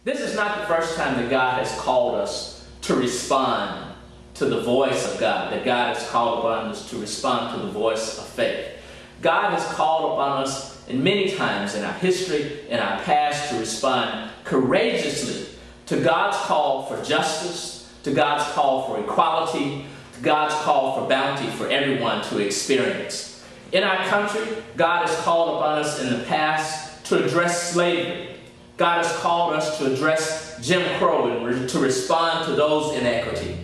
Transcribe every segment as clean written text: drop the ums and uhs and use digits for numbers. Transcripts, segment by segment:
This is not the first time that God has called us to respond to the voice of God, that God has called upon us to respond to the voice of faith. God has called upon us in many times in our history, in our past, to respond courageously to God's call for justice, to God's call for equality, to God's call for bounty for everyone to experience. In our country, God has called upon us in the past to address slavery. God has called us to address Jim Crow and to respond to those inequity.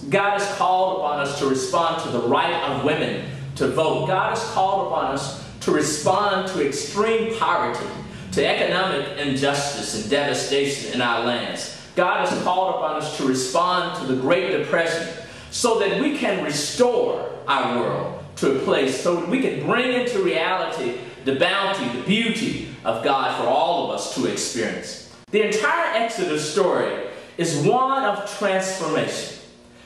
God has called upon us to respond to the right of women to vote. God has called upon us to respond to extreme poverty, to economic injustice and devastation in our lands. God has called upon us to respond to the Great Depression so that we can restore our world to a place, so that we can bring into reality the bounty, the beauty of God for all of us to experience. The entire Exodus story is one of transformation.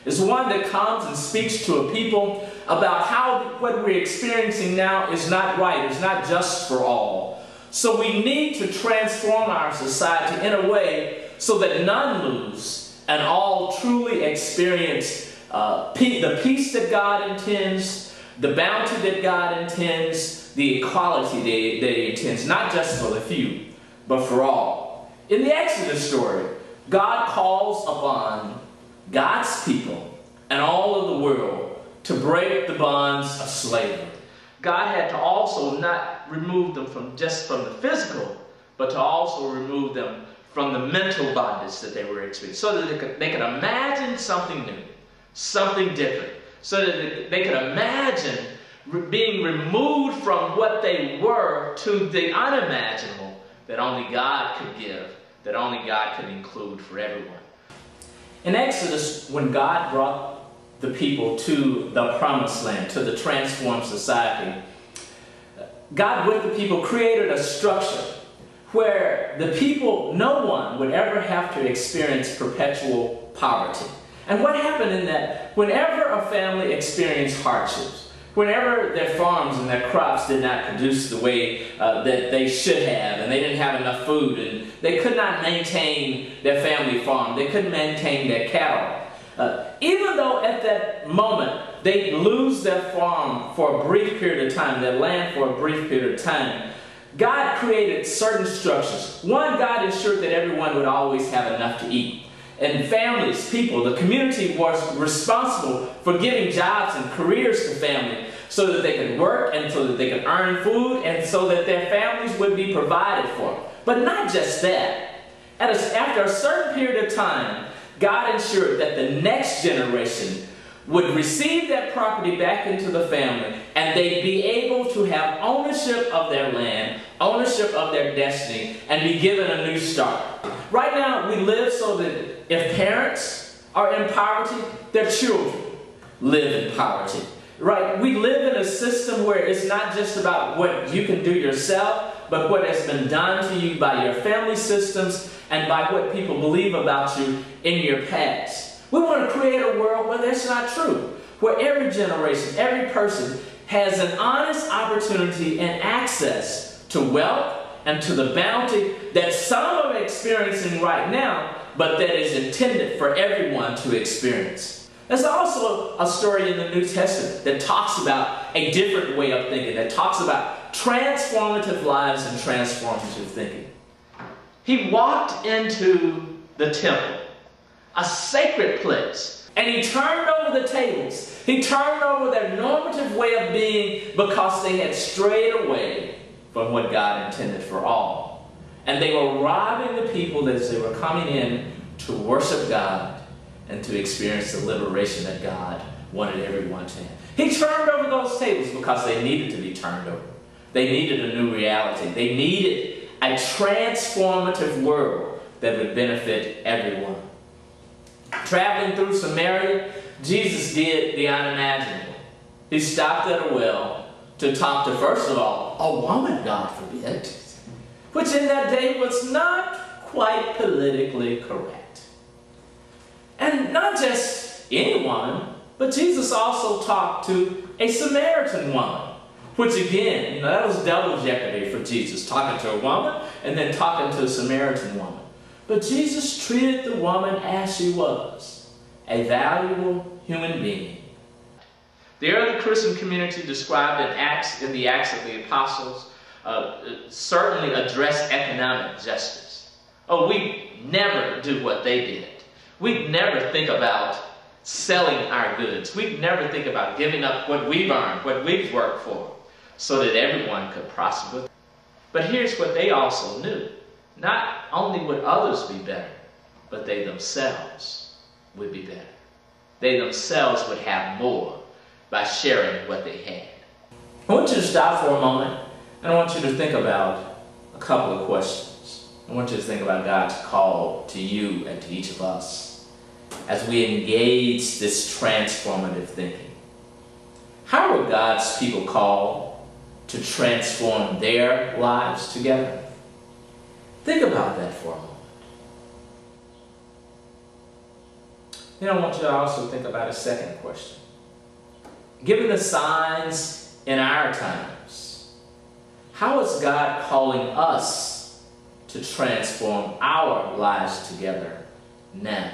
It's one that comes and speaks to a people about how what we're experiencing now is not right, it's not just for all. So we need to transform our society in a way so that none lose and all truly experience the peace that God intends, the bounty that God intends, the equality that He intends, not just for the few, but for all. In the Exodus story, God calls upon God's people and all of the world to break the bonds of slavery. God had to also not remove them from the physical, but to also remove them from the mental bondage that they were experiencing, so that they could imagine something new, something different, so that they could imagine being removed from what they were to the unimaginable that only God could give, that only God could include for everyone. In Exodus, when God brought the people to the promised land, to the transformed society, God with the people created a structure where the people, no one would ever have to experience perpetual poverty. And what happened in that, whenever a family experienced hardships, whenever their farms and their crops did not produce the way that they should have, and they didn't have enough food, and they could not maintain their family farm, they couldn't maintain their cattle, even though at that moment they'd lose their farm for a brief period of time, their land for a brief period of time, God created certain structures. One, God ensured that everyone would always have enough to eat. And families, people, the community was responsible for giving jobs and careers to families so that they could work and so that they could earn food and so that their families would be provided for. But not just that. After a certain period of time, God ensured that the next generation would receive that property back into the family, and they'd be able to have ownership of their land, ownership of their destiny, and be given a new start. Right now, we live so that if parents are in poverty, their children live in poverty. Right? We live in a system where it's not just about what you can do yourself, but what has been done to you by your family systems and by what people believe about you in your past. We want to create a world where that's not true, where every generation, every person has an honest opportunity and access to wealth and to the bounty that some are experiencing right now, but that is intended for everyone to experience. There's also a story in the New Testament that talks about a different way of thinking, that talks about transformative lives and transformative thinking. He walked into the temple, a sacred place, and he turned over the tables. He turned over their normative way of being because they had strayed away from what God intended for all. And they were robbing the people as they were coming in to worship God and to experience the liberation that God wanted everyone to have. He turned over those tables because they needed to be turned over. They needed a new reality. They needed a transformative world that would benefit everyone. Traveling through Samaria, Jesus did the unimaginable. He stopped at a well to talk to, first of all, a woman, God forbid, which in that day was not quite politically correct. And not just any woman, but Jesus also talked to a Samaritan woman, which again, that was double jeopardy for Jesus, talking to a woman and then talking to a Samaritan woman. But Jesus treated the woman as she was, a valuable human being. The early Christian community described in the Acts of the Apostles certainly addressed economic justice. Oh, we never do what they did. We'd never think about selling our goods. We'd never think about giving up what we've earned, what we've worked for, so that everyone could prosper. But here's what they also knew. Not only would others be better, but they themselves would be better. They themselves would have more by sharing what they had. I want you to stop for a moment, and I want you to think about a couple of questions. I want you to think about God's call to you and to each of us as we engage this transformative thinking. How are God's people called to transform their lives together? Think about that for a moment. Then I want you to also think about a second question. Given the signs in our times, how is God calling us to transform our lives together now?